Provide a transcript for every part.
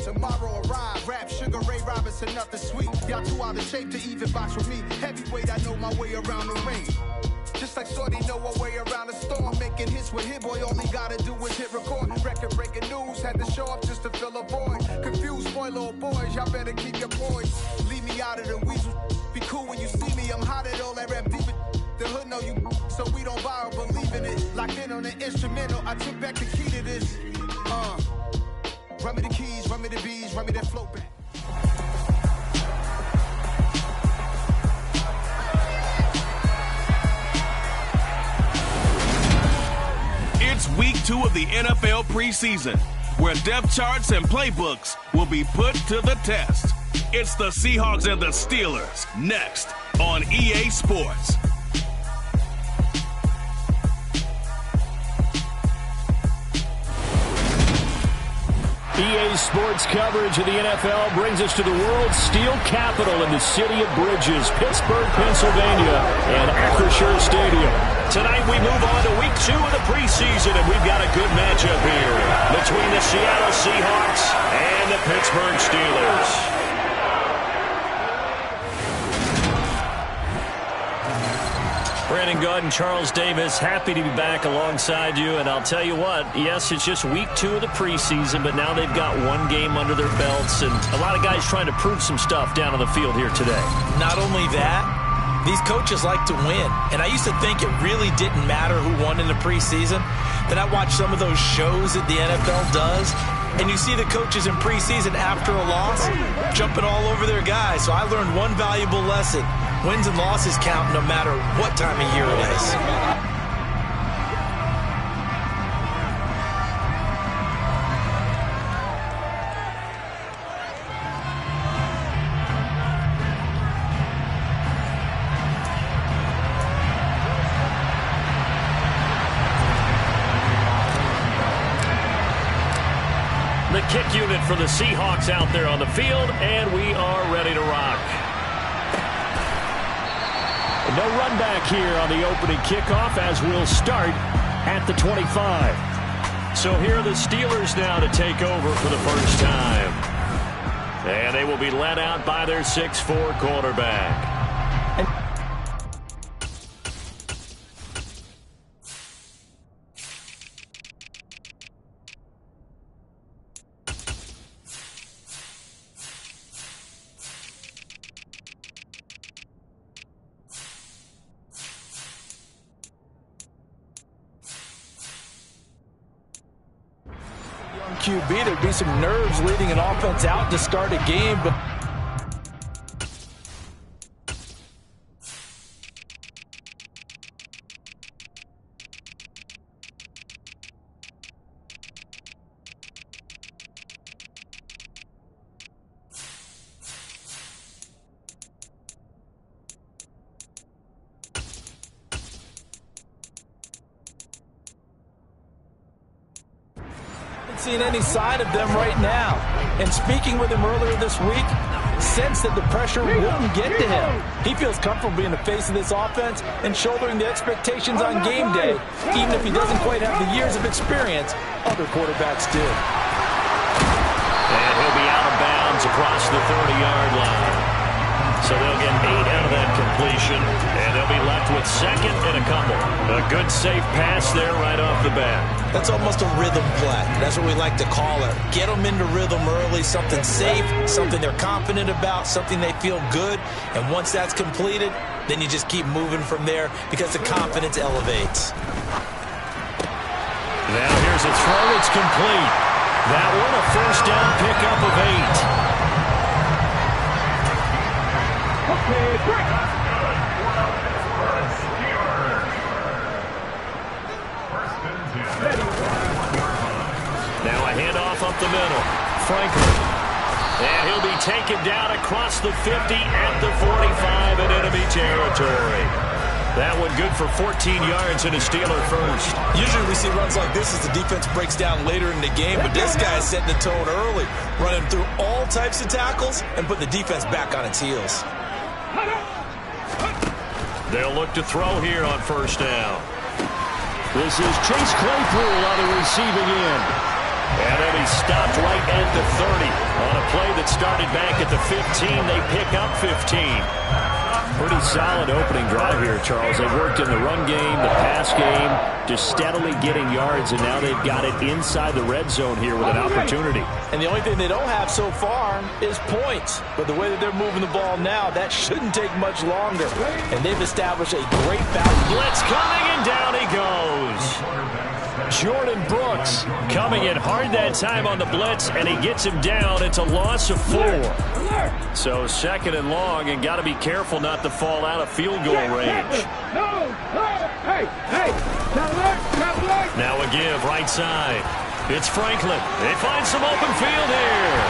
Tomorrow arrive, rap, Sugar Ray Robinson, nothing sweet. Y'all too out of shape to even box with me. Heavyweight, I know my way around the ring. Just like Shorty know her way around the storm. Making hits with Hit Boy, all he gotta do is hit record. Record breaking news, had to show up just to fill a void. Confused boy, little boys, y'all better keep your poise. Leave me out of the weasel. Be cool when you see me, I'm hot at all that rap deep. The hood know you, so we don't borrow, believe in it. Locked in on the instrumental, I took back the key to this. Run me the keys, run me the bees, run me that flow back. It's week 2 of the NFL preseason, where depth charts and playbooks will be put to the test. It's the Seahawks and the Steelers, next on EA Sports. EA Sports coverage of the NFL brings us to the world's steel capital in the city of Bridges, Pittsburgh, Pennsylvania, and Acrisure Stadium. Tonight we move on to week 2 of the preseason, and we've got a good matchup here between the Seattle Seahawks and the Pittsburgh Steelers. Brandon Gaud and Charles Davis, happy to be back alongside you. And I'll tell you what, yes, it's just week 2 of the preseason, but now they've got one game under their belts. And a lot of guys trying to prove some stuff down on the field here today. Not only that, these coaches like to win. And I used to think it really didn't matter who won in the preseason. Then I watched some of those shows that the NFL does. And you see the coaches in preseason after a loss jumping all over their guys. So I learned one valuable lesson. Wins and losses count no matter what time of year it is. The kick unit for the Seahawks out there on the field, and we are ready to rock. No run back here on the opening kickoff as we'll start at the 25. So here are the Steelers now to take over for the first time. And they will be led out by their 6'4" quarterback. QB, there'd be some nerves leading an offense out to start a game, but seeing any sign of them right now. And speaking with him earlier this week, sensed that the pressure wouldn't get to him. He feels comfortable being the face of this offense and shouldering the expectations on game day, even if he doesn't quite have the years of experience other quarterbacks do. And he'll be out of bounds across the 30-yard line. So they'll get 8 out of that completion, and they'll be left with second and a couple. A good, safe pass there right off the bat. That's almost a rhythm play. That's what we like to call it. Get them into rhythm early, something safe, something they're confident about, something they feel good. And once that's completed, then you just keep moving from there because the confidence elevates. Now here's a throw. It's complete. That one a first down pickup of 8. Now a handoff up the middle. Franklin. And he'll be taken down across the 50 at the 45 in enemy territory. That one good for 14 yards and a Steeler first. Usually we see runs like this as the defense breaks down later in the game, but this guy is setting the tone early, running through all types of tackles and put the defense back on its heels. They'll look to throw here on first down. This is Chase Claypool on the receiving end. And then he's stopped right at the 30 started back at the 15. They pick up 15. Pretty solid opening drive here, Charles. They worked in the run game, the pass game, just steadily getting yards, and now they've got it inside the red zone here with an opportunity. And the only thing they don't have so far is points. But the way that they're moving the ball now, that shouldn't take much longer. And they've established a great balance. Blitz coming, and down he goes. Jordan Brooks coming in hard that time on the blitz, and he gets him down. It's a loss of 4. So second and long, and got to be careful not to fall out of field goal range. Now a give right side. It's Franklin. They find some open field here.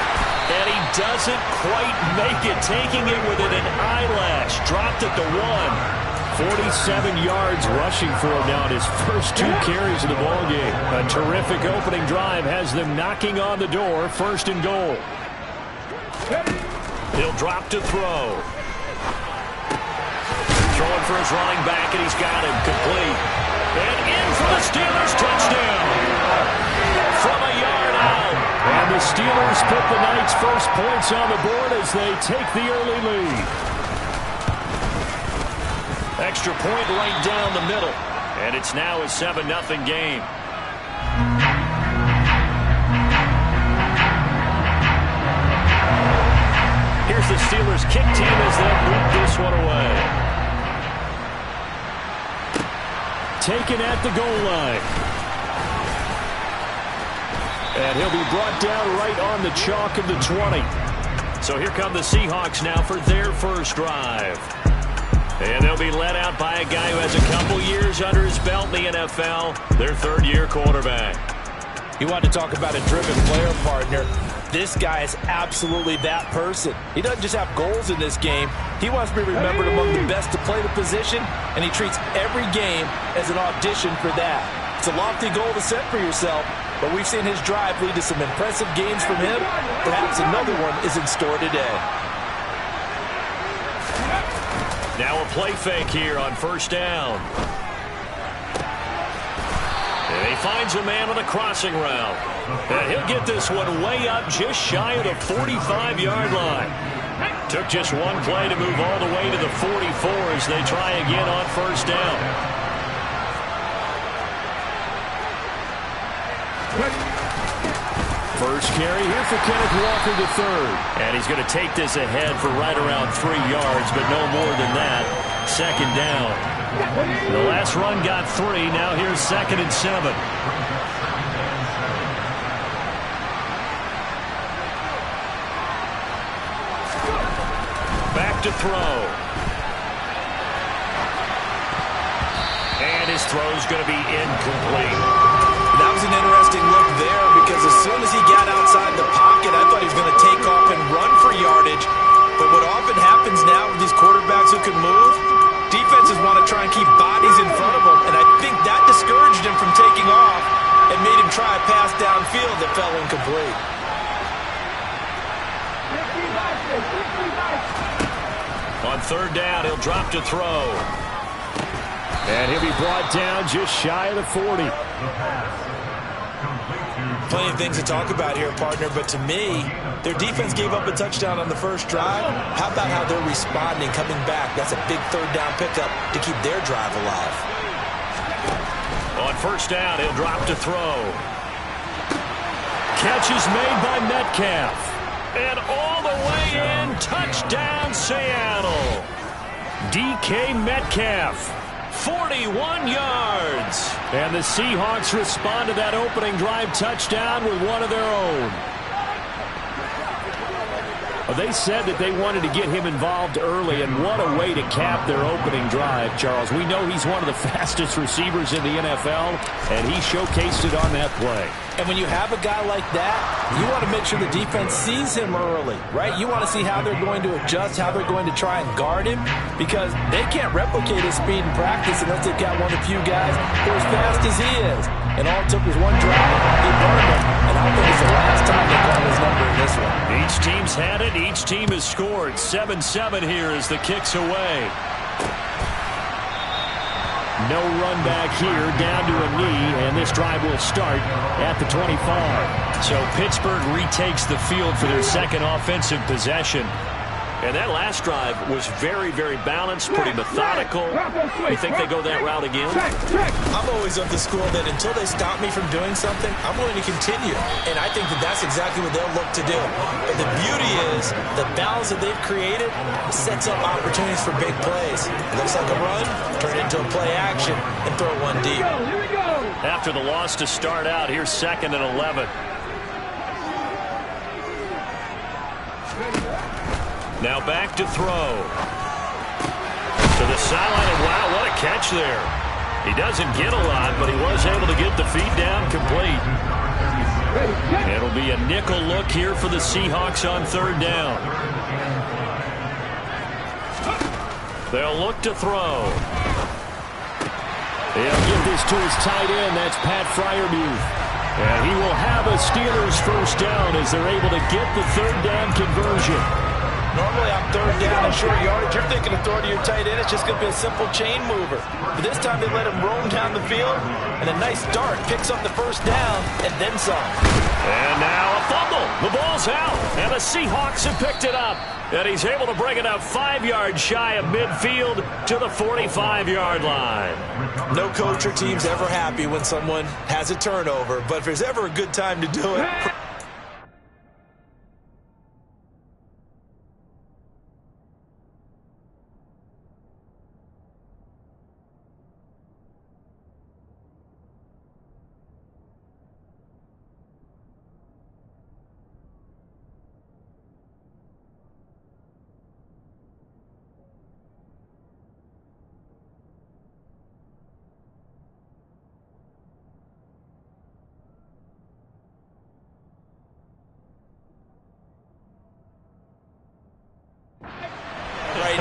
And he doesn't quite make it, taking it within an eyelash. Dropped at the 1. 47 yards rushing for him now in his first 2 carries of the ballgame. A terrific opening drive has them knocking on the door. First and goal. He'll drop to throw. Throwing for his running back, and he's got him complete. And in for the Steelers touchdown. From a yard out. And the Steelers put the night's first points on the board as they take the early lead. Extra point right down the middle. And it's now a 7-0 game. Here's the Steelers kick team as they move this one away. Taken at the goal line. And he'll be brought down right on the chalk of the 20. So here come the Seahawks now for their first drive. And they'll be led out by a guy who has a couple years under his belt in the NFL, their third-year quarterback. You want to talk about a driven player, partner. This guy is absolutely that person. He doesn't just have goals in this game. He wants to be remembered among the best to play the position, and he treats every game as an audition for that. It's a lofty goal to set for yourself, but we've seen his drive lead to some impressive games from him. Perhaps another one is in store today. Now a play fake here on first down. And he finds a man on the crossing route. And he'll get this one way up just shy of the 45-yard line. Took just one play to move all the way to the 44 as they try again on first down. First carry here for Kenneth Walker III. And he's going to take this ahead for right around 3 yards, but no more than that. Second down. The last run got 3. Now here's 2nd and 7. Back to throw. And his throw's going to be incomplete. That was an interesting look there because as soon as he got outside the pocket, I thought he was going to take off and run for yardage. But what often happens now with these quarterbacks who can move, defenses want to try and keep bodies in front of them. And I think that discouraged him from taking off and made him try a pass downfield that fell incomplete. On third down, he'll drop to throw. And he'll be brought down just shy of the 40. Plenty of things to talk about here, partner, but to me, their defense gave up a touchdown on the first drive. How about how they're responding, coming back? That's a big third down pickup to keep their drive alive. On first down, he'll drop to throw. Catch is made by Metcalf. And all the way in, touchdown Seattle. DK Metcalf. 41 yards. And the Seahawks respond to that opening drive touchdown with one of their own. Well, they said that they wanted to get him involved early, and what a way to cap their opening drive, Charles. We know he's one of the fastest receivers in the NFL, and he showcased it on that play. And when you have a guy like that, you want to make sure the defense sees him early, right? You want to see how they're going to adjust, how they're going to try and guard him, because they can't replicate his speed in practice unless they've got one of the few guys who are as fast as he is. And all it took was one drive. He burned him, and I think it's the last time they call his number in this one. Each team's had it. Each team has scored. 7-7 here as the kick's away. No run back here, down to a knee, and this drive will start at the 25. So Pittsburgh retakes the field for their second offensive possession. And that last drive was very, very balanced, pretty methodical. You think they go that route again? I'm always of the school that until they stop me from doing something, I'm going to continue. And I think that that's exactly what they'll look to do. But the beauty is the balance that they've created sets up opportunities for big plays. Looks like a run, turn it into a play action, and throw one deep. After the loss to start out, here's 2nd and 11. Now back to throw. To the sideline, and wow, what a catch there. He doesn't get a lot, but he was able to get the feet down complete. It'll be a nickel look here for the Seahawks on 3rd down. They'll look to throw. He'll give this to his tight end. That's Pat Freiermuth. And he will have a Steelers 1st down as they're able to get the 3rd down conversion. Normally on 3rd down and short yardage, you're thinking of throwing to your tight end. It's just going to be a simple chain mover. But this time they let him roam down the field, and a nice dart picks up the 1st down and then some. And now a fumble. The ball's out, and the Seahawks have picked it up. And he's able to bring it up 5 yards shy of midfield to the 45-yard line. No coach or team's ever happy when someone has a turnover, but if there's ever a good time to do it...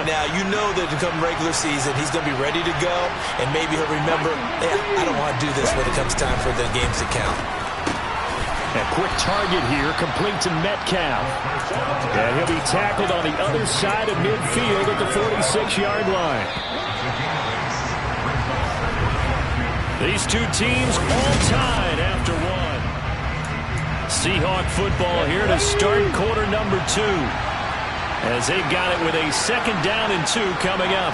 Now, you know that to come regular season, he's going to be ready to go, and maybe he'll remember, I don't want to do this when it comes time for the games to count. A quick target here, complete to Metcalf. And he'll be tackled on the other side of midfield at the 46-yard line. These two teams all tied after one. Seahawk football here to start quarter number 2. As they've got it with a 2nd down and 2 coming up.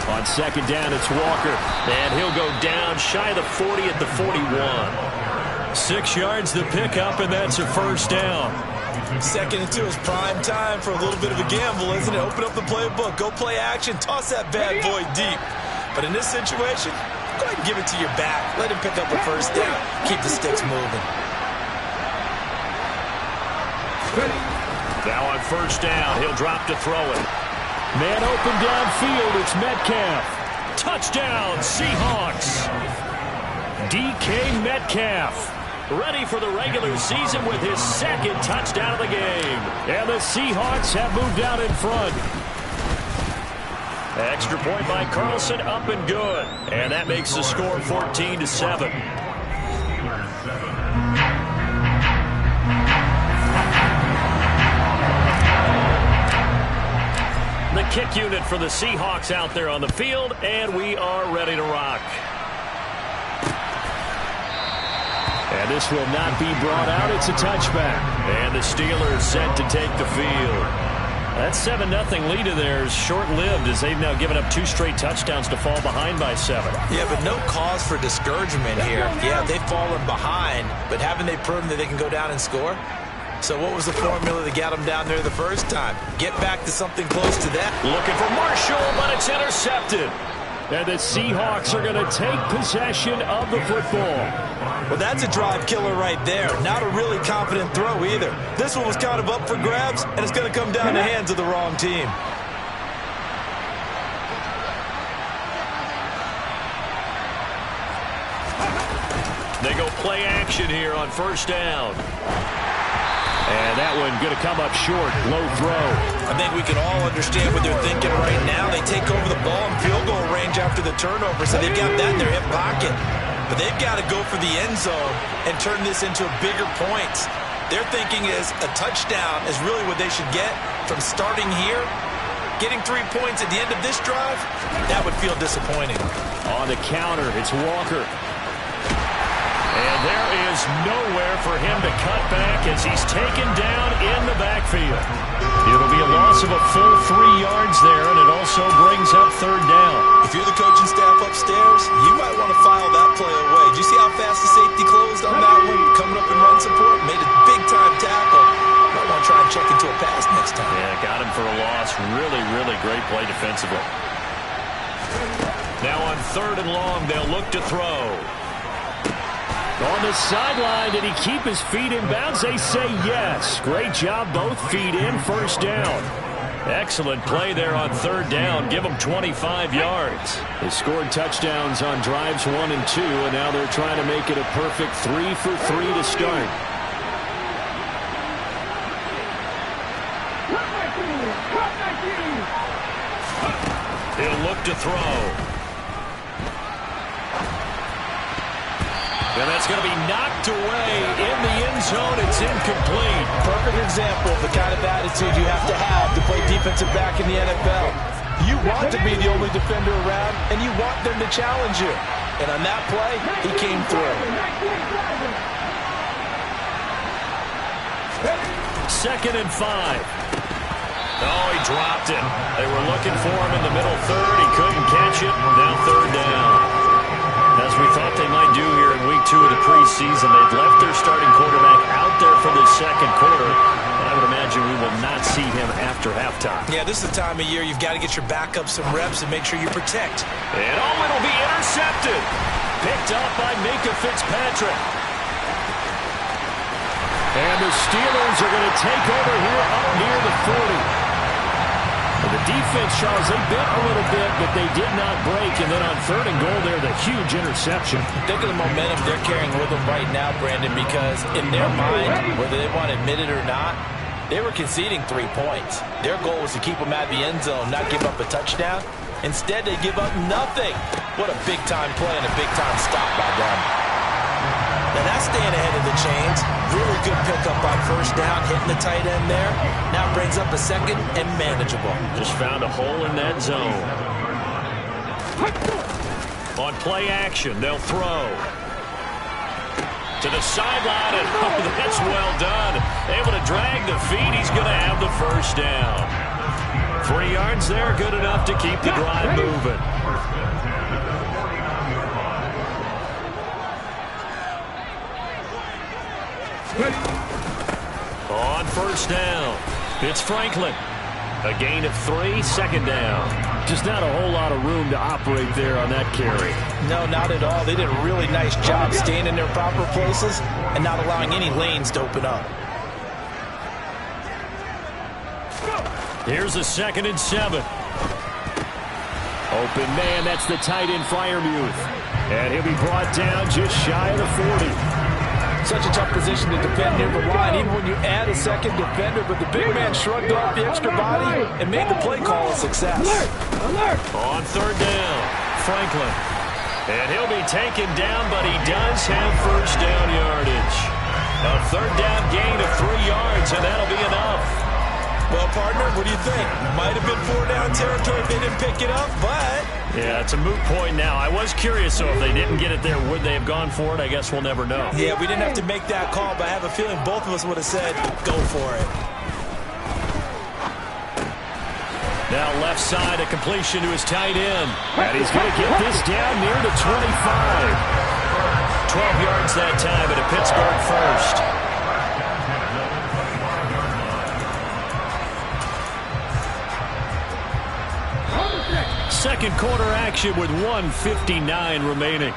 On 2nd down, it's Walker. And he'll go down shy of the 40 at the 41. 6 yards the pickup, and that's a 1st down. 2nd and 2 is prime time for a little bit of a gamble, isn't it? Open up the playbook, go play action, toss that bad boy deep. But in this situation, go ahead and give it to your back. Let him pick up a 1st down. Keep the sticks moving. Now on 1st down, he'll drop to throw it. Man open downfield, it's Metcalf. Touchdown, Seahawks. DK Metcalf, ready for the regular season with his 2nd touchdown of the game. And the Seahawks have moved out in front. Extra point by Carlson, up and good. And that makes the score 14-7. The kick unit for the Seahawks out there on the field, and we are ready to rock. And this will not be brought out. It's a touchback. And the Steelers set to take the field. That 7-0 lead of theirs short-lived as they've now given up 2 straight touchdowns to fall behind by 7. Yeah, but no cause for discouragement here. Yeah, they've fallen behind, but haven't they proven that they can go down and score? So what was the formula that got them down there the first time? Get back to something close to that. Looking for Marshall, but it's intercepted. And the Seahawks are going to take possession of the football. Well, that's a drive killer right there. Not a really confident throw either. This one was kind of up for grabs, and it's going to come down the hands of the wrong team. They go play action here on 1st down. And that one going to come up short. Low throw. I think we can all understand what they're thinking right now. They take over the ball in field goal range after the turnover, so they've got that in their hip pocket. But they've got to go for the end zone and turn this into bigger points. Their thinking is a touchdown is really what they should get from starting here Getting 3 points at the end of this drive, that would feel disappointing. On the counter, it's Walker. And there is nowhere for him to cut back as he's taken down in the backfield. It'll be a loss of a full 3 yards there, and it also brings up third down. If you're the coaching staff upstairs, you might want to file that play away. Did you see how fast the safety closed on that one? Coming up in run support, made a big-time tackle. Might want to try and check into a pass next time. Yeah, got him for a loss. Really, really great play defensively. Now on 3rd and long, they'll look to throw. On the sideline, did he keep his feet in bounds? They say yes. Great job, both feet in, first down. Excellent play there on 3rd down. Give them 25 yards. They scored touchdowns on drives 1 and 2, and now they're trying to make it a perfect 3 for 3 to start. He'll look to throw. And that's going to be knocked away in the end zone. It's incomplete. Perfect example of the kind of attitude you have to play defensive back in the NFL. You want to be the only defender around, and you want them to challenge you. And on that play, he came through. 2nd and 5. Oh, he dropped it. They were looking for him in the middle third. He couldn't catch it. Now 3rd down. As we thought they might do here in week 2 of the preseason, they've left their starting quarterback out there for the 2nd quarter. And I would imagine we will not see him after halftime. Yeah, this is the time of year you've got to get your backup some reps and make sure you protect. And it'll be intercepted. Picked up by Minka Fitzpatrick. And the Steelers are going to take over here up near the 40. The defense, Charles, they bit a little bit, but they did not break. And then on 3rd and goal there, the huge interception. Think of the momentum they're carrying with them right now, Brandon, because in their mind, whether they want to admit it or not, they were conceding 3 points. Their goal was to keep them out of the end zone, not give up a touchdown. Instead, they give up nothing. What a big-time play and a big-time stop by them. Now that's staying ahead of the chains. Really good pickup on 1st down, hitting the tight end there. Now brings up a 2nd and manageable. Just found a hole in that zone. On play action, they'll throw. To the sideline, and oh, that's well done. Able to drag the feet. He's going to have the 1st down. 3 yards there, good enough to keep the drive moving. On 1st down, it's Franklin. A gain of 3, 2nd down. Just not a whole lot of room to operate there on that carry. No, not at all. They did a really nice job staying in their proper places and not allowing any lanes to open up. Here's a 2nd and 7. Open man, that's the tight end Freiermuth. And he'll be brought down just shy of the 40. Such a tough position to defend near the line, even when you add a 2nd defender, but the big man shrugged off the extra body and made the play call a success. Alert! On 3rd down, Franklin. And he'll be taken down, but he does have 1st down yardage. A 3rd down gain of 3 yards, and that'll be enough. Well, partner, what do you think? Might have been 4-down territory if they didn't pick it up, but... Yeah, it's a moot point now. I was curious, so if they didn't get it there, would they have gone for it? I guess we'll never know. Yeah, we didn't have to make that call, but I have a feeling both of us would have said, go for it. Now left side, a completion to his tight end. And he's going to get this down near the 25. 12 yards that time at a Pittsburgh 1st. Second quarter action with 1:59 remaining.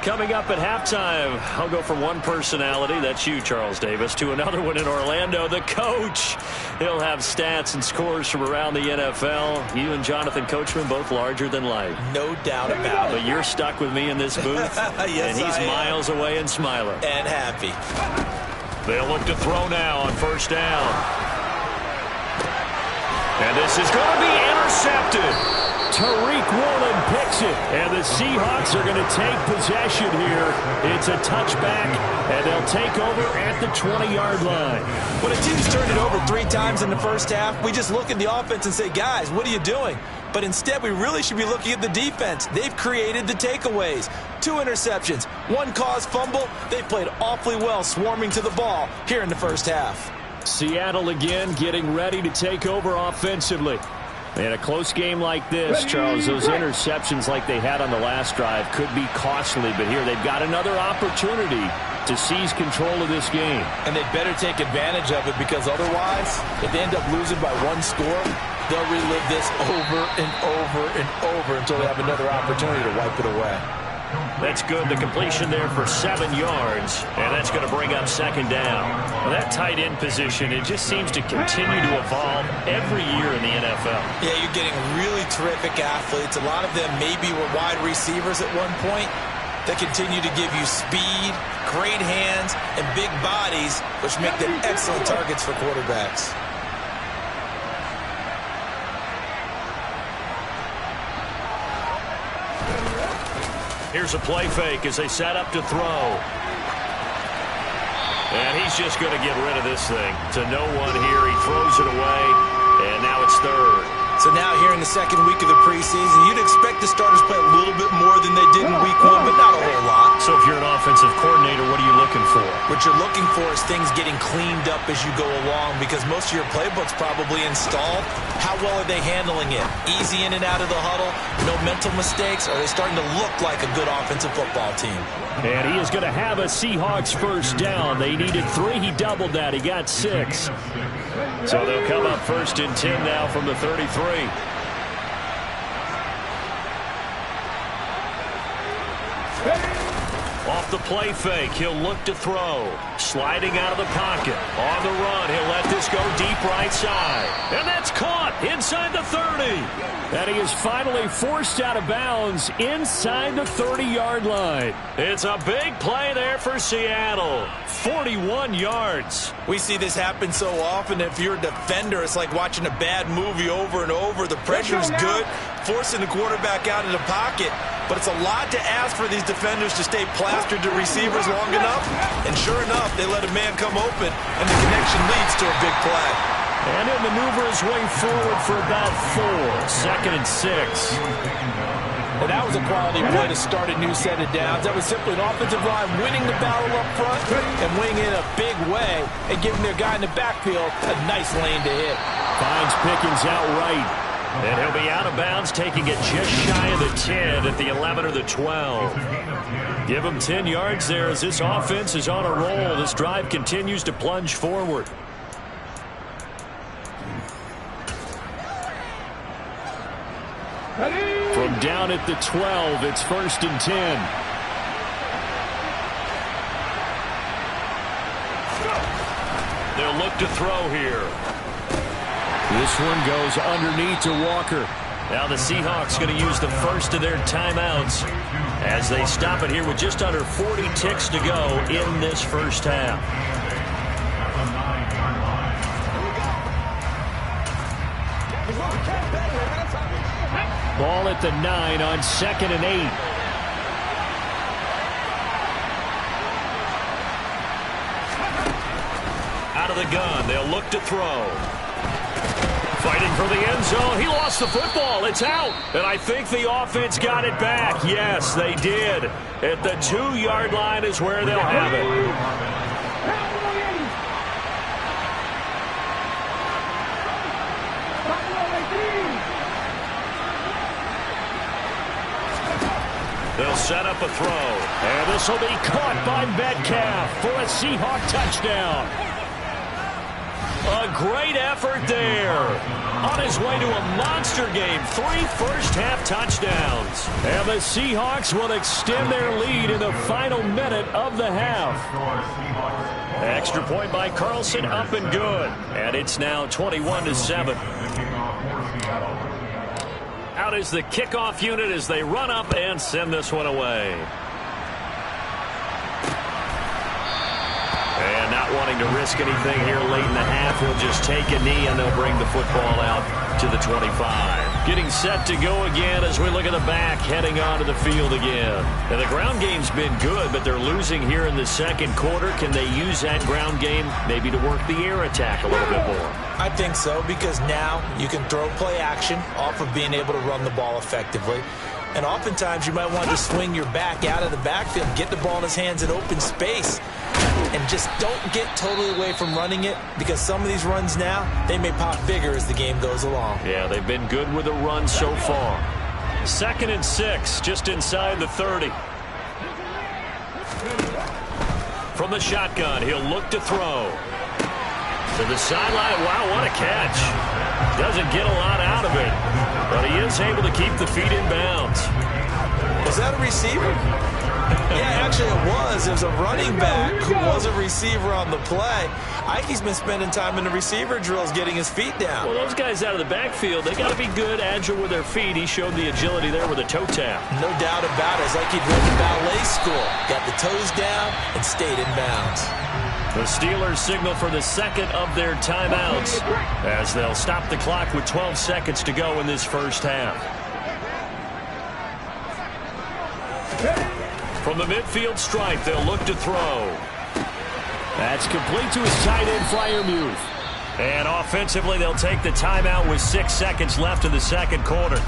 Coming up at halftime, I'll go from one personality, that's you, Charles Davis, to another one in Orlando, the coach. He'll have stats and scores from around the NFL. You and Jonathan Coachman, both larger than life. No doubt about it. But you're stuck with me in this booth, yes, and he's miles away and smiling. And happy. They'll look to throw now on 1st down. And this is going to be intercepted. Tariq Woolen picks it, and the Seahawks are going to take possession here. It's a touchback, and they'll take over at the 20-yard line. When a team's turned it over 3 times in the first half, we just look at the offense and say, guys, what are you doing? But instead, we really should be looking at the defense. They've created the takeaways. 2 interceptions, 1 caused fumble. They played awfully well swarming to the ball here in the first half. Seattle again getting ready to take over offensively. In a close game like this, Charles, those interceptions like they had on the last drive could be costly, but here they've got another opportunity to seize control of this game. And they'd better take advantage of it, because otherwise, if they end up losing by 1 score, they'll relive this over and over and over until they have another opportunity to wipe it away. That's good. The completion there for 7 yards, and that's going to bring up 2nd down. Well, that tight end position, it just seems to continue to evolve every year in the NFL. Yeah, you're getting really terrific athletes. A lot of them maybe were wide receivers at one point. They continue to give you speed, great hands, and big bodies, which make them excellent targets for quarterbacks. Here's a play fake as they set up to throw. And he's just going to get rid of this thing. To no one here. He throws it away, and now it's 3rd. So now here in the 2nd week of the preseason, you'd expect the starters play a little bit more than they did in week 1, but not a whole lot. So if you're an offensive coordinator, what are you looking for? What you're looking for is things getting cleaned up as you go along, because most of your playbook's probably installed. How well are they handling it? Easy in and out of the huddle? No mental mistakes? Are they starting to look like a good offensive football team? And he is going to have a Seahawks 1st down. They needed 3. He doubled that. He got 6. So they'll come up 1st and 10 now from the 33. Off the play fake, he'll look to throw. Sliding out of the pocket. On the run, he'll let this go deep right side. And that's caught inside the 30. And he is finally forced out of bounds inside the 30-yard line. It's a big play there for Seattle. 41 yards. We see this happen so often. If you're a defender, it's like watching a bad movie over and over. The pressure's good, forcing the quarterback out of the pocket. But it's a lot to ask for these defenders to stay plastered to receivers long enough. And sure enough, they let a man come open, and the connection leads to a big play. And he'll maneuver his way forward for about 4. 2nd and 6. Well, that was a quality play to start a new set of downs. That was simply an offensive line winning the battle up front and winning it in a big way and giving their guy in the backfield a nice lane to hit. Finds Pickens outright. And he'll be out of bounds, taking it just shy of the 10 at the 11 or the 12. Give him 10 yards there as this offense is on a roll. This drive continues to plunge forward. From down at the 12, it's 1st and 10. They'll look to throw here. This one goes underneath to Walker. Now the Seahawks going to use the first of their timeouts as they stop it here with just under 40 ticks to go in this first half. Ball at the 9 on 2nd and 8. Out of the gun, they'll look to throw. Fighting for the end zone. He lost the football. It's out. And I think the offense got it back. Yes, they did. At the 2-yard line is where they'll have it. They'll set up a throw. And this will be caught by Metcalf for a Seahawk touchdown. A great effort there. On his way to a monster game. 3 first-half touchdowns. And the Seahawks will extend their lead in the final minute of the half. Extra point by Carlson, up and good. And it's now 21-7. Out is the kickoff unit as they run up and send this one away. And not wanting to risk anything here late in the half, he'll just take a knee and they'll bring the football out to the 25. Getting set to go again as we look at the back, heading onto the field again. And the ground game's been good, but they're losing here in the second quarter. Can they use that ground game maybe to work the air attack a little bit more? I think so, because now you can throw play action off of being able to run the ball effectively. And oftentimes you might want to swing your back out of the backfield, get the ball in his hands in open space, and just don't get totally away from running it, because some of these runs now, they may pop bigger as the game goes along. Yeah, they've been good with the run so far. 2nd and 6, just inside the 30. From the shotgun, he'll look to throw. To the sideline. Wow, what a catch. Doesn't get a lot out of it, but he is able to keep the feet in bounds. Was that a receiver? Yeah, actually it was. It was a running back who was a receiver on the play. Ike's been spending time in the receiver drills getting his feet down. Well, those guys out of the backfield, they got to be good, agile with their feet. He showed the agility there with a toe tap. No doubt about it. It's like he'd went to ballet school. Got the toes down and stayed in bounds. The Steelers signal for the second of their timeouts as they'll stop the clock with 12 seconds to go in this first half. From the midfield stripe, they'll look to throw. That's complete to his tight end, Freiermuth. And offensively, they'll take the timeout with 6 seconds left in the second quarter.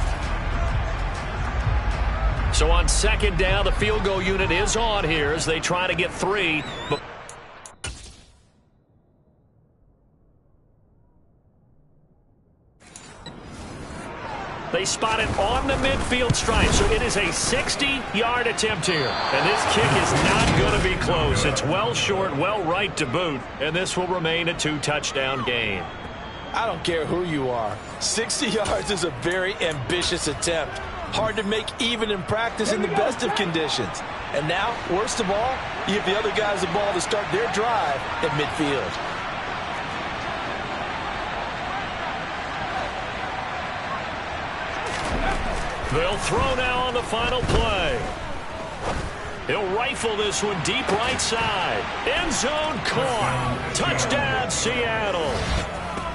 So on second down, the field goal unit is on here as they try to get 3. They spot it on the midfield stripe, so it is a 60-yard attempt here. And this kick is not going to be close. It's well short, well right to boot, and this will remain a 2-touchdown game. I don't care who you are. 60 yards is a very ambitious attempt. Hard to make even in practice in the best of conditions. And now, worst of all, you give the other guys the ball to start their drive at midfield. They'll throw now on the final play. He'll rifle this one deep right side. End zone caught. Touchdown, Seattle.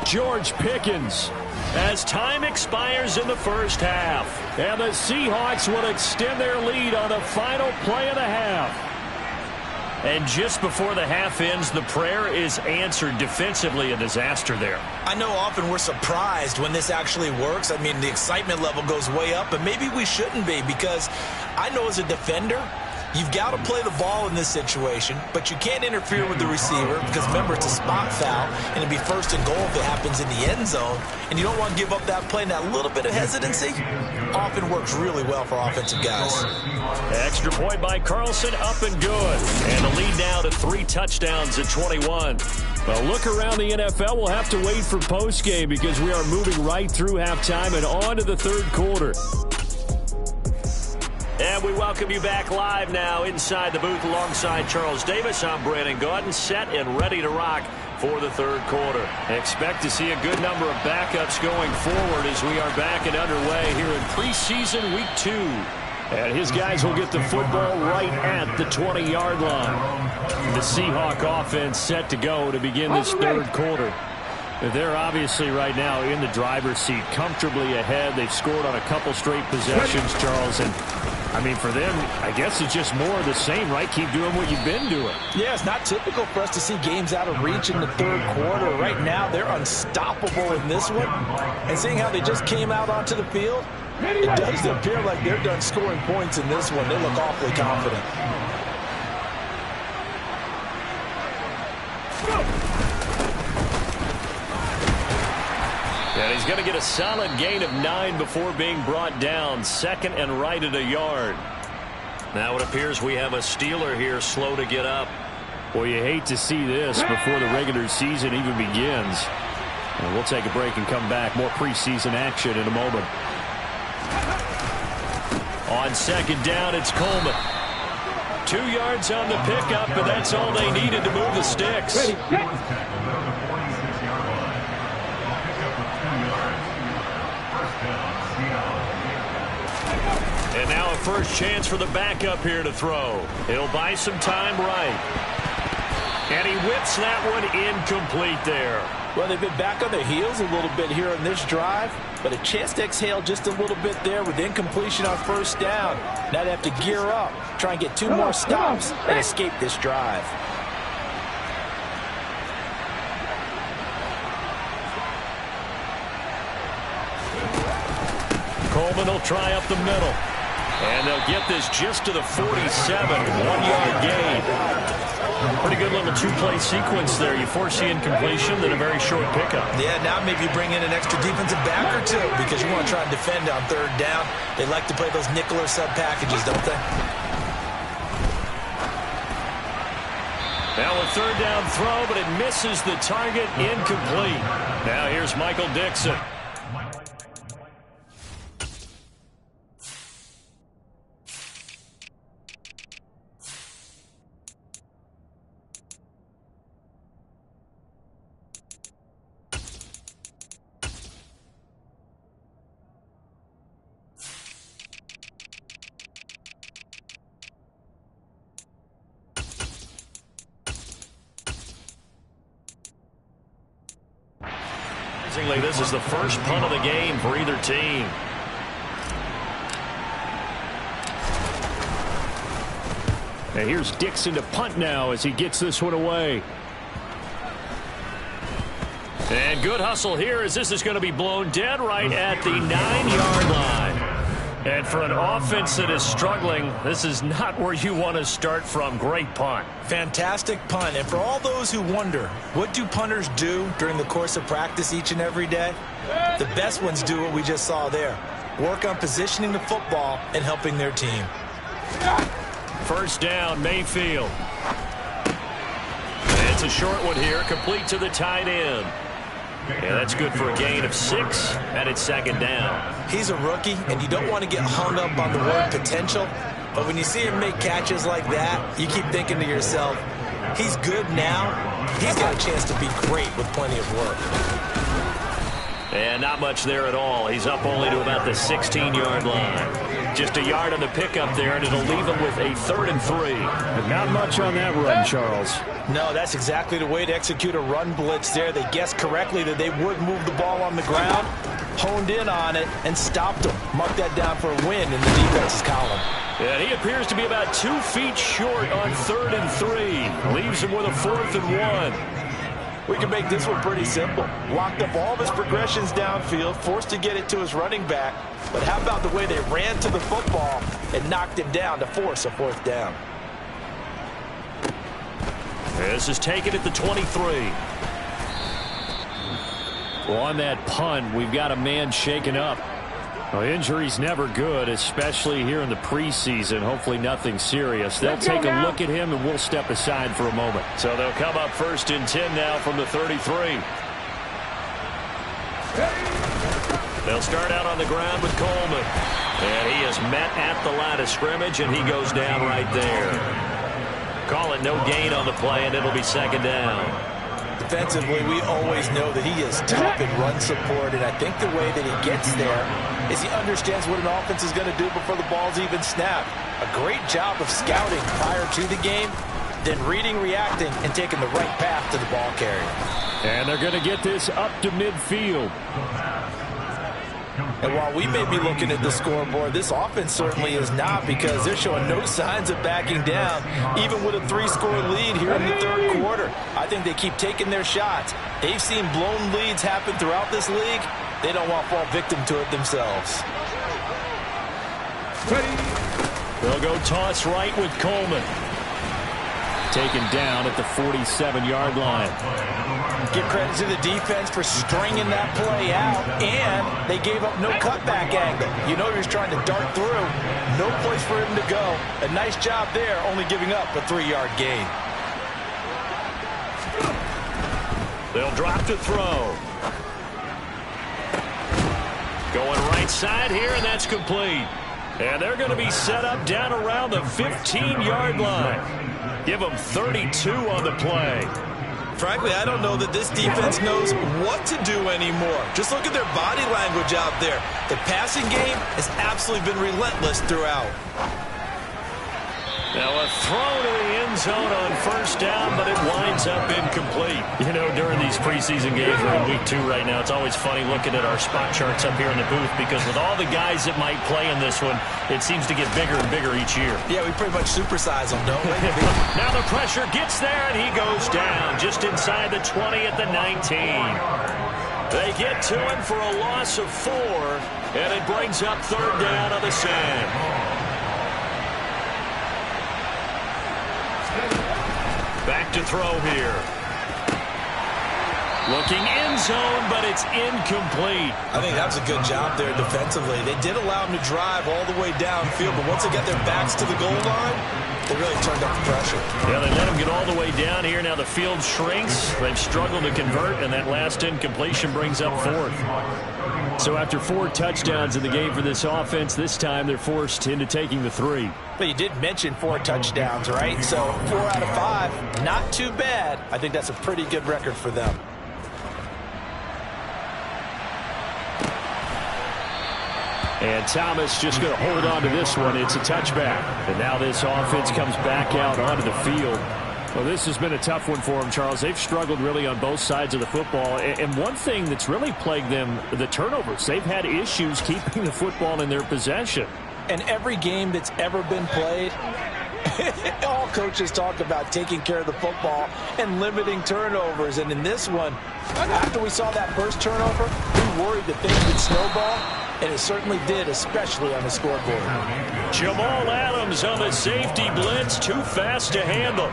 George Pickens as time expires in the first half. And the Seahawks will extend their lead on the final play of the half. And just before the half ends, the prayer is answered. Defensively, a disaster there. I know often we're surprised when this actually works. I mean, the excitement level goes way up, but maybe we shouldn't be, because I know as a defender, you've got to play the ball in this situation, but you can't interfere with the receiver because, remember, it's a spot foul, and it'd be 1st and goal if it happens in the end zone, and you don't want to give up that play. And that little bit of hesitancy often works really well for offensive guys. Extra point by Carlson, up and good. And the lead now to 3 touchdowns at 21. Well, look around the NFL. We'll have to wait for postgame because we are moving right through halftime and on to the third quarter. And we welcome you back live now inside the booth alongside Charles Davis. I'm Brandon Gaudin, set and ready to rock for the third quarter. Expect to see a good number of backups going forward as we are back and underway here in preseason week 2. And his guys will get the football right at the 20-yard line. The Seahawk offense set to go to begin this third quarter. They're obviously right now in the driver's seat, comfortably ahead. They've scored on a couple straight possessions, Charles, and I mean, for them, I guess it's just more of the same, right? Keep doing what you've been doing. Yeah, it's not typical for us to see games out of reach in the third quarter. Right now, they're unstoppable in this one. And seeing how they just came out onto the field, it does appear like they're done scoring points in this one. They look awfully confident. And he's going to get a solid gain of 9 before being brought down. 2nd and right at a yard. Now it appears we have a Steeler here slow to get up. Well, you hate to see this before the regular season even begins. And we'll take a break and come back. More preseason action in a moment. On 2nd down, it's Coleman. 2 yards on the pickup, and that's all they needed to move the sticks. And now a first chance for the backup here to throw. He'll buy some time right. And he whips that one incomplete there. Well, they've been back on their heels a little bit here on this drive, but a chance to exhale just a little bit there with incompletion on first down. Now they have to gear up, try and get 2 more stops, and escape this drive. Coleman will try up the middle. And they'll get this just to the 47, 1-yard gain. Pretty good little 2-play sequence there. You force the incompletion, then a very short pickup. Yeah, now maybe you bring in an extra defensive back or 2 because you want to try and defend on 3rd down. They like to play those nickel or sub packages, don't they? Now a 3rd down throw, but it misses the target, incomplete. Now here's Michael Dixon. This is the first punt of the game for either team. And here's Dixon to punt now as he gets this one away. And good hustle here as this is going to be blown dead right at the 9-yard line. And for an offense that is struggling, this is not where you want to start from. Great punt. Fantastic punt. And for all those who wonder, what do punters do during the course of practice each and every day? The best ones do what we just saw there. Work on positioning the football and helping their team. First down, Mayfield. It's a short one here, complete to the tight end. Yeah, that's good for a gain of 6, and it's 2nd down. He's a rookie, and you don't want to get hung up on the word potential. But when you see him make catches like that, you keep thinking to yourself, he's good now. He's got a chance to be great with plenty of work. And not much there at all. He's up only to about the 16-yard line. Just a yard on the pickup there, and it'll leave him with a 3rd and 3. But not much on that run, Charles. No, that's exactly the way to execute a run blitz there. They guessed correctly that they would move the ball on the ground, honed in on it, and stopped them. Mark that down for a win in the defense's column. And he appears to be about 2 feet short on 3rd and 3. Leaves him with a 4th and 1. We can make this one pretty simple. Locked up all of his progressions downfield, forced to get it to his running back. But how about the way they ran to the football and knocked him down to force a 4th down? This is taken at the 23. Well, on that punt, we've got a man shaken up. Well, injury's never good, especially here in the preseason. Hopefully nothing serious. They'll take a look at him, and we'll step aside for a moment. So they'll come up 1st and 10 now from the 33. They'll start out on the ground with Coleman. And he is met at the line of scrimmage, and he goes down right there. Call it no gain on the play, and it'll be 2nd down. Defensively, we always know that he is tough in run support, and I think the way that he gets there is he understands what an offense is going to do before the ball's even snapped. A great job of scouting prior to the game, then reading, reacting, and taking the right path to the ball carrier. And they're going to get this up to midfield. And while we may be looking at the scoreboard, this offense certainly is not, because they're showing no signs of backing down, even with a 3-score lead here in the 3rd quarter. I think they keep taking their shots. They've seen blown leads happen throughout this league. They don't want to fall victim to it themselves. They'll go toss right with Coleman. Taken down at the 47-yard line. Give credit to the defense for stringing that play out, and they gave up no cutback angle. You know he was trying to dart through. No place for him to go. A nice job there, only giving up a 3-yard gain. They'll drop to throw. Going right side here, and that's complete. And they're going to be set up down around the 15-yard line. Give them 32 on the play. Frankly, I don't know that this defense knows what to do anymore. Just look at their body language out there. The passing game has absolutely been relentless throughout. Now a throw to the end zone on first down, but it winds up incomplete. You know, during these preseason games, we're in week 2 right now, it's always funny looking at our spot charts up here in the booth because with all the guys that might play in this one, it seems to get bigger and bigger each year. Yeah, we pretty much supersize them, don't we? Now the pressure gets there, and he goes down just inside the 20 at the 19. They get to him for a loss of 4, and it brings up third down on the sand. Back to throw here. Looking end zone, but it's incomplete. I think that was a good job there defensively. They did allow them to drive all the way downfield, but once they got their backs to the goal line, they really turned up the pressure. Yeah, they let them get all the way down here. Now the field shrinks. They've struggled to convert, and that last incompletion brings up 4th. So after 4 touchdowns in the game for this offense, this time they're forced into taking the 3. But you did mention 4 touchdowns, right? So 4 out of 5, not too bad. I think that's a pretty good record for them. And Thomas just going to hold on to this one. It's a touchback. And now this offense comes back out onto the field. Well, this has been a tough one for them, Charles. They've struggled really on both sides of the football. And one thing that's really plagued them, the turnovers. They've had issues keeping the football in their possession. And every game that's ever been played, all coaches talk about taking care of the football and limiting turnovers. And in this one, after we saw that first turnover, we worried that things would snowball. And it certainly did, especially on the scoreboard. Jamal Adams on the safety blitz, too fast to handle.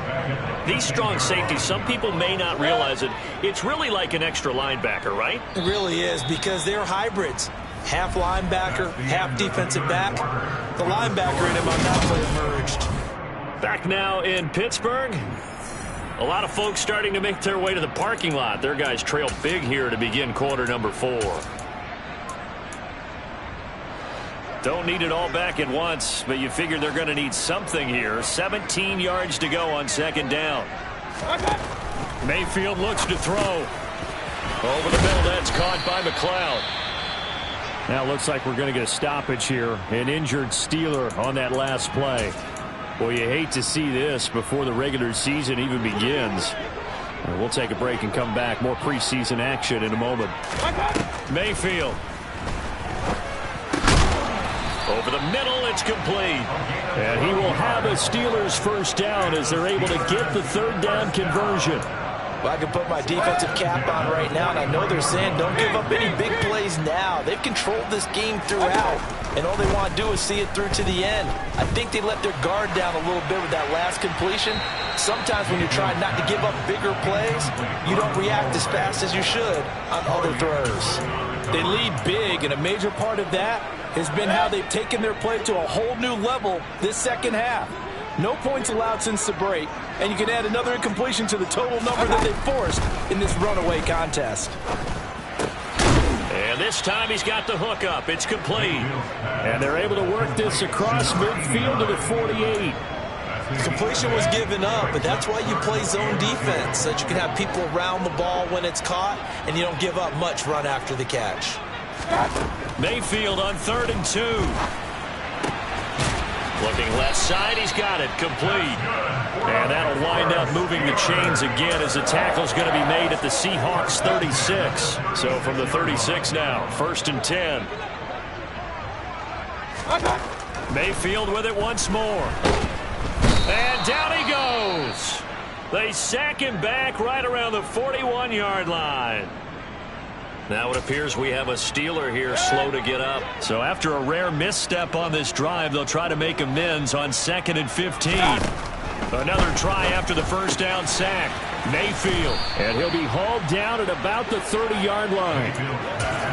These strong safeties, some people may not realize it. It's really like an extra linebacker, right? It really is, because they're hybrids. Half linebacker, half defensive back. The linebacker in him on that play emerged. Back now in Pittsburgh. A lot of folks starting to make their way to the parking lot. Their guys trail big here to begin quarter number 4. Don't need it all back at once, but you figure they're going to need something here. 17 yards to go on second down. Mayfield looks to throw. Over the middle, that's caught by McLeod. Now it looks like we're going to get a stoppage here. An injured Steeler on that last play. Well, you hate to see this before the regular season even begins. We'll take a break and come back. More preseason action in a moment. Mayfield. Over the middle, it's complete. And he will have a Steelers first down as they're able to get the third down conversion. Well, I can put my defensive cap on right now, and I know they're saying don't give up any big plays now. They've controlled this game throughout, and all they want to do is see it through to the end. I think they let their guard down a little bit with that last completion. Sometimes when you're trying not to give up bigger plays, you don't react as fast as you should on other throws. They lead big, and a major part of that has been how they've taken their play to a whole new level this second half. No points allowed since the break, and you can add another incompletion to the total number that they forced in this runaway contest. And this time he's got the hook up. It's complete. And they're able to work this across midfield to the 48. Completion was given up, but that's why you play zone defense, so that you can have people around the ball when it's caught, and you don't give up much run after the catch. Mayfield on 3rd and 2. Looking left side, he's got it, complete. And that'll wind up moving the chains again as the tackle's going to be made at the Seahawks 36. So from the 36 now, 1st and 10. Mayfield with it once more. And down he goes. They sack him back right around the 41-yard line. Now it appears we have a Steeler here slow to get up. So after a rare misstep on this drive, they'll try to make amends on 2nd and 15. Another try after the first down sack. Mayfield. And he'll be hauled down at about the 30-yard line.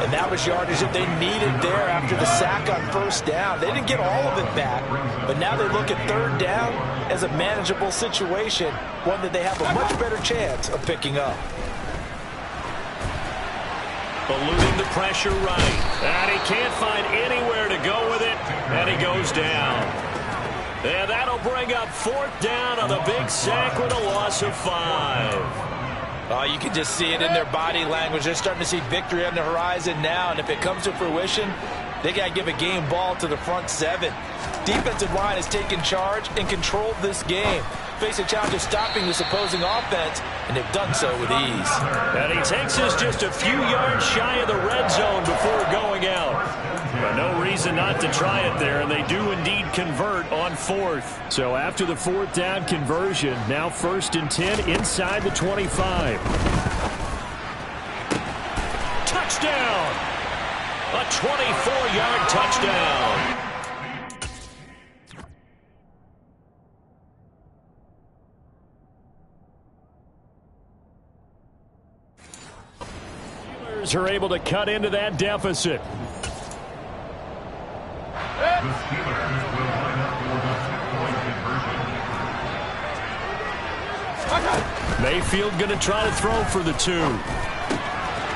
And that was yardage that they needed there after the sack on first down. They didn't get all of it back, but now they look at 3rd down as a manageable situation, one that they have a much better chance of picking up. Eluding the pressure right. And he can't find anywhere to go with it. And he goes down. And that'll bring up 4th down on the big sack with a loss of 5. Oh, you can just see it in their body language. They're starting to see victory on the horizon now. And if it comes to fruition, They got to give a game ball to the front seven. Defensive line has taken charge and controlled this game. Face a challenge of stopping this opposing offense, and they've done so with ease. And he takes us just a few yards shy of the red zone before going out. But no reason not to try it there, and they do indeed convert on fourth. So after the fourth down conversion, now 1st and 10 inside the 25. Touchdown! A 24-yard touchdown. Steelers are able to cut into that deficit. Mayfield going to try to throw for the 2.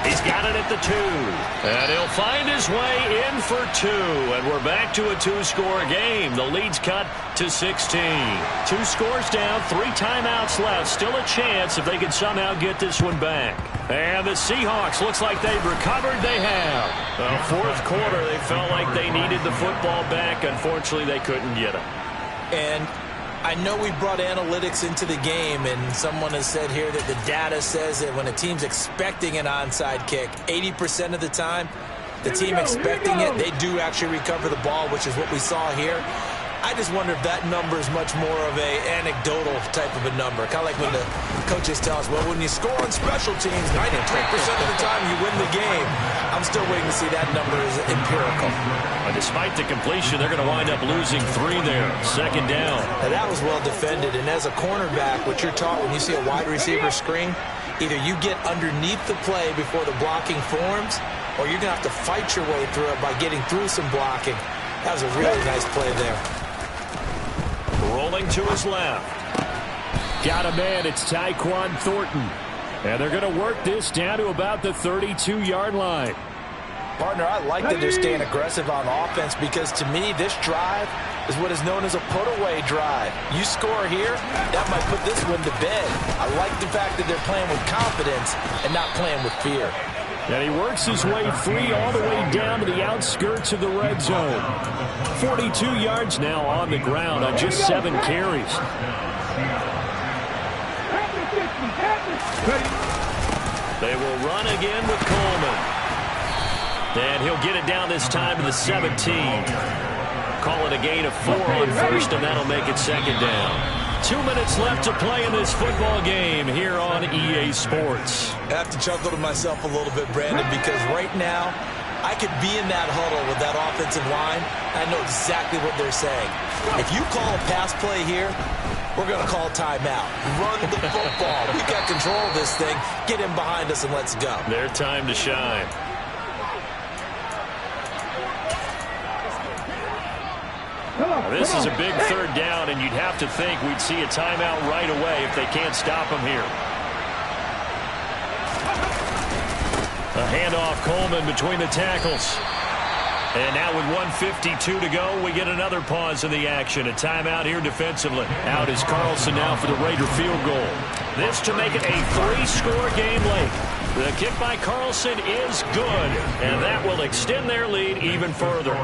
He's got it at the 2. And he'll find his way in for 2. And we're back to a 2-score game. The lead's cut to 16. 2 scores down, 3 timeouts left. Still a chance if they can somehow get this one back. And the Seahawks, looks like they've recovered. They have. The 4th quarter, they felt like they needed the football back. Unfortunately, they couldn't get it. And I know we brought analytics into the game, and someone has said here that the data says that when a team's expecting an onside kick, 80% of the time, the team expecting it, they do actually recover the ball, which is what we saw here. I just wonder if that number is much more of a anecdotal type of a number. Kind of like when the coaches tell us, well, when you score on special teams, 93% of the time you win the game. I'm still waiting to see that number is empirical. Despite the completion, they're going to wind up losing 3 there. 2nd down. Now, that was well defended. And as a cornerback, what you're taught when you see a wide receiver screen, either you get underneath the play before the blocking forms, or you're going to have to fight your way through it by getting through some blocking. That was a really nice play there. Rolling to his left. Got a man. It's Tyquan Thornton. And they're going to work this down to about the 32-yard line. Partner, I like that they're staying aggressive on offense because, to me, this drive is what is known as a put-away drive. You score here, that might put this one to bed. I like the fact that they're playing with confidence and not playing with fear. And he works his way free all the way down to the outskirts of the red zone. 42 yards now on the ground on just 7 carries. They will run again with Coleman. And he'll get it down this time to the 17. Call it a gain of 4 on first, and that'll make it 2nd down. 2 minutes left to play in this football game here on EA Sports. I have to chuckle to myself a little bit, Brandon, because right now I could be in that huddle with that offensive line. I know exactly what they're saying. If you call a pass play here, we're going to call timeout. Run the football. We got control of this thing. Get in behind us and let's go. Their time to shine. This is a big 3rd down, and you'd have to think we'd see a timeout right away if they can't stop him here. A handoff, Coleman between the tackles. And now with 1:52 to go, we get another pause in the action. A timeout here defensively. Out is Carlson now for the Raider field goal. This to make it a 3-score game late. The kick by Carlson is good, and that will extend their lead even further.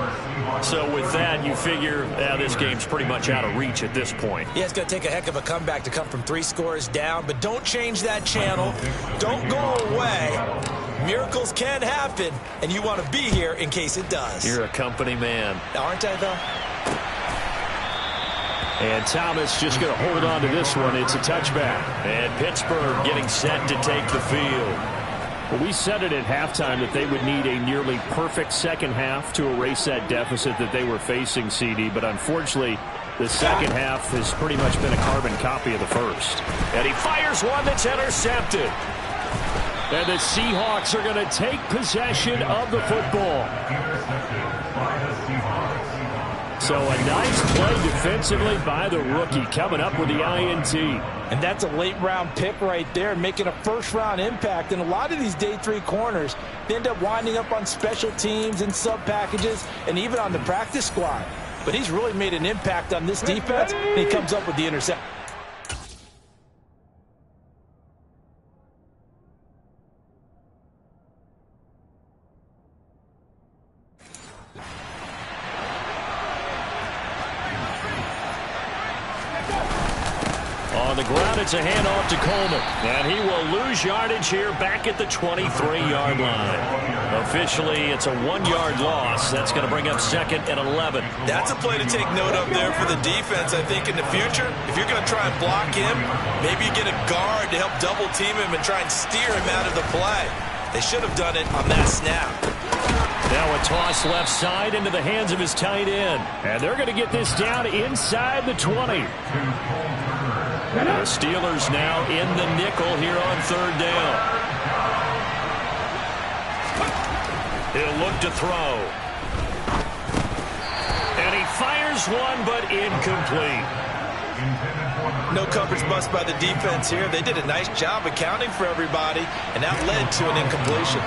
So with that, you figure this game's pretty much out of reach at this point. Yeah, it's going to take a heck of a comeback to come from 3 scores down, but don't change that channel. Don't go away. Miracles can happen, and you want to be here in case it does. You're a company man. Aren't I, though? And Thomas just going to hold on to this one. It's a touchback. And Pittsburgh getting set to take the field. Well, we said it at halftime that they would need a nearly perfect second half to erase that deficit that they were facing, CD. But unfortunately, the second half has pretty much been a carbon copy of the first. And he fires one that's intercepted. And the Seahawks are going to take possession of the football. So a nice play defensively by the rookie, coming up with the INT. And that's a late-round pick right there, making a first-round impact. And a lot of these day 3 corners, they end up winding up on special teams and sub-packages and even on the practice squad. But he's really made an impact on this defense, and he comes up with the interception. On the ground, it's a handoff to Coleman. And he will lose yardage here back at the 23-yard line. Officially, it's a 1-yard loss. That's going to bring up 2nd and 11. That's a play to take note of there for the defense, I think, in the future. If you're going to try and block him, maybe you get a guard to help double-team him and try and steer him out of the play. They should have done it on that snap. Now a toss left side into the hands of his tight end. And they're going to get this down inside the 20. The Steelers now in the nickel here on 3rd down. He'll look to throw. And he fires one, but incomplete. No coverage bust by the defense here. They did a nice job accounting for everybody, and that led to an incompletion.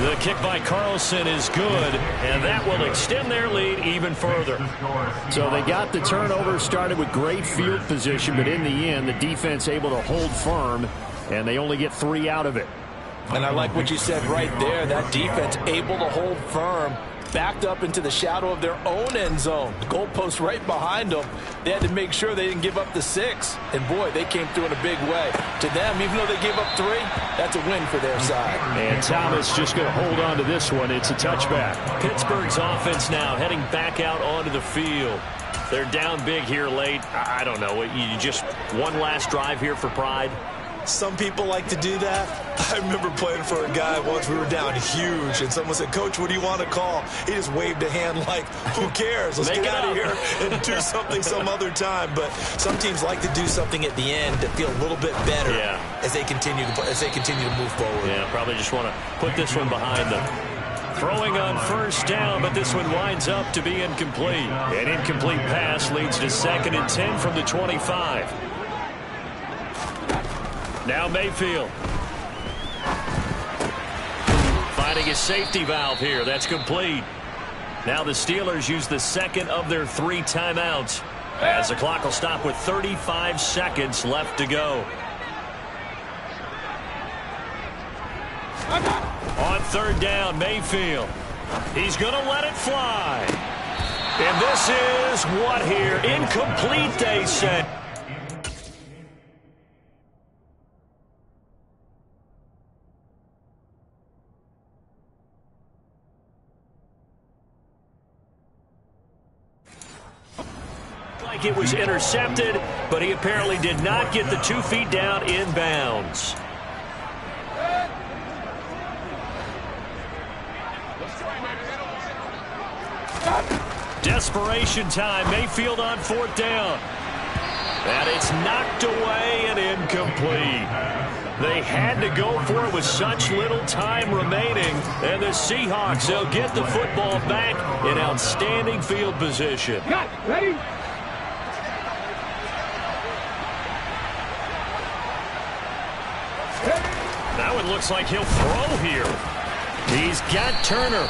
The kick by Carlson is good, and that will extend their lead even further. So they got the turnover, started with great field position, but in the end, the defense able to hold firm, and they only get 3 out of it. And I like what you said right there. That defense able to hold firm, backed up into the shadow of their own end zone. The goalpost right behind them. They had to make sure they didn't give up the 6. And, boy, they came through in a big way. To them, even though they gave up 3, that's a win for their side. And Thomas just going to hold on to this one. It's a touchback. Pittsburgh's offense now heading back out onto the field. They're down big here late. I don't know. You just one last drive here for pride. Some people like to do that. I remember playing for a guy once. We were down huge, and someone said, "Coach, what do you want to call?" He just waved a hand like, who cares? Let's get out of here and do something some other time. But some teams like to do something at the end to feel a little bit better as they continue to move forward. Yeah, probably just want to put this one behind them. Throwing on 1st down, but this one winds up to be incomplete. An incomplete pass leads to 2nd and 10 from the 25. Now Mayfield. Finding a safety valve here. That's complete. Now the Steelers use the 2nd of their 3 timeouts, as the clock will stop with 35 seconds left to go. On 3rd down, Mayfield. He's going to let it fly. And this is what here? Incomplete, they said. It was intercepted, but he apparently did not get the 2 feet down in bounds. Desperation time. Mayfield on 4th down. And it's knocked away and incomplete. They had to go for it with such little time remaining. And the Seahawks, they'll get the football back in outstanding field position. Ready? That one looks like he'll throw here. He's got Turner.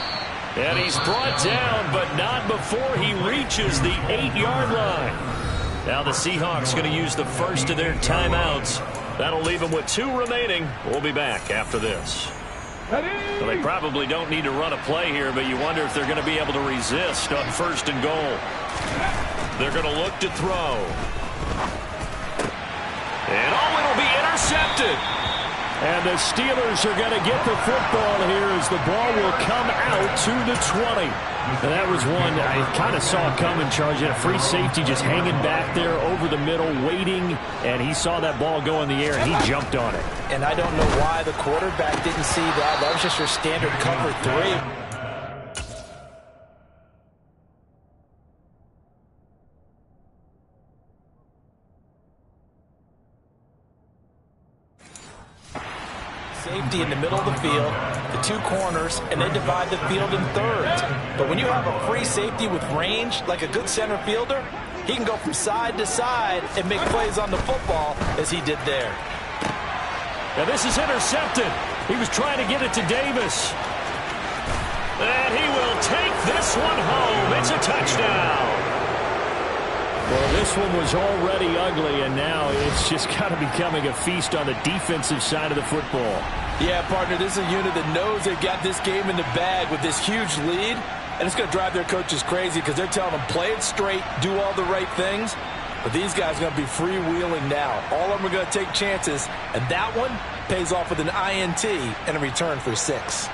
And he's brought down, but not before he reaches the 8-yard line. Now the Seahawks going to use the first of their timeouts. That'll leave them with 2 remaining. We'll be back after this. Well, they probably don't need to run a play here, but you wonder if they're going to be able to resist on 1st and goal. They're going to look to throw. And it'll be intercepted. And the Steelers are going to get the football here as the ball will come out to the 20. And that was one I kind of saw coming, Charge. He had a free safety just hanging back there over the middle, waiting, and he saw that ball go in the air, and he jumped on it. And I don't know why the quarterback didn't see that. That was just your standard cover 3. Safety in the middle of the field, the 2 corners, and they divide the field in thirds. But when you have a free safety with range, like a good center fielder, he can go from side to side and make plays on the football as he did there. Now this is intercepted. He was trying to get it to Davis. And he will take this one home. It's a touchdown. Well, this one was already ugly, and now it's just kind of becoming a feast on the defensive side of the football. Yeah, partner, this is a unit that knows they've got this game in the bag with this huge lead, and it's going to drive their coaches crazy because they're telling them, play it straight, do all the right things. But these guys are going to be freewheeling now. All of them are going to take chances, and that one pays off with an INT and a return for 6.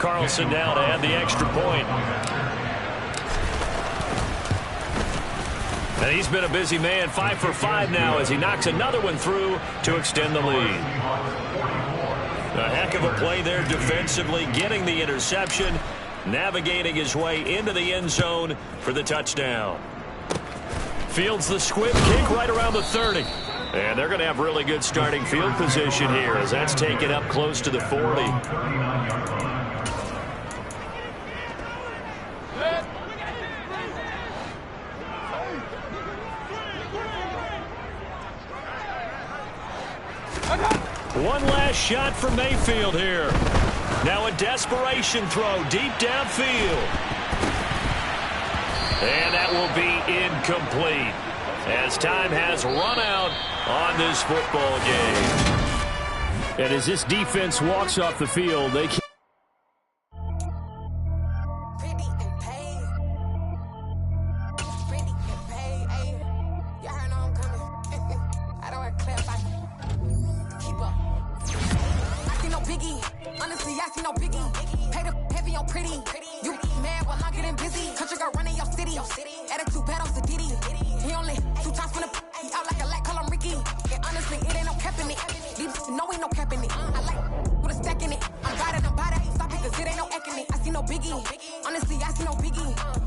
Carlson now to add the extra point. And he's been a busy man, 5 for 5 now as he knocks another one through to extend the lead. A heck of a play there defensively, getting the interception, navigating his way into the end zone for the touchdown. Fields the squib kick right around the 30. And they're going to have really good starting field position here as that's taken up close to the 40. One last shot for Mayfield here. Now a desperation throw deep downfield. And that will be incomplete as time has run out on this football game. And as this defense walks off the field, they can't. Honestly, I see no biggie.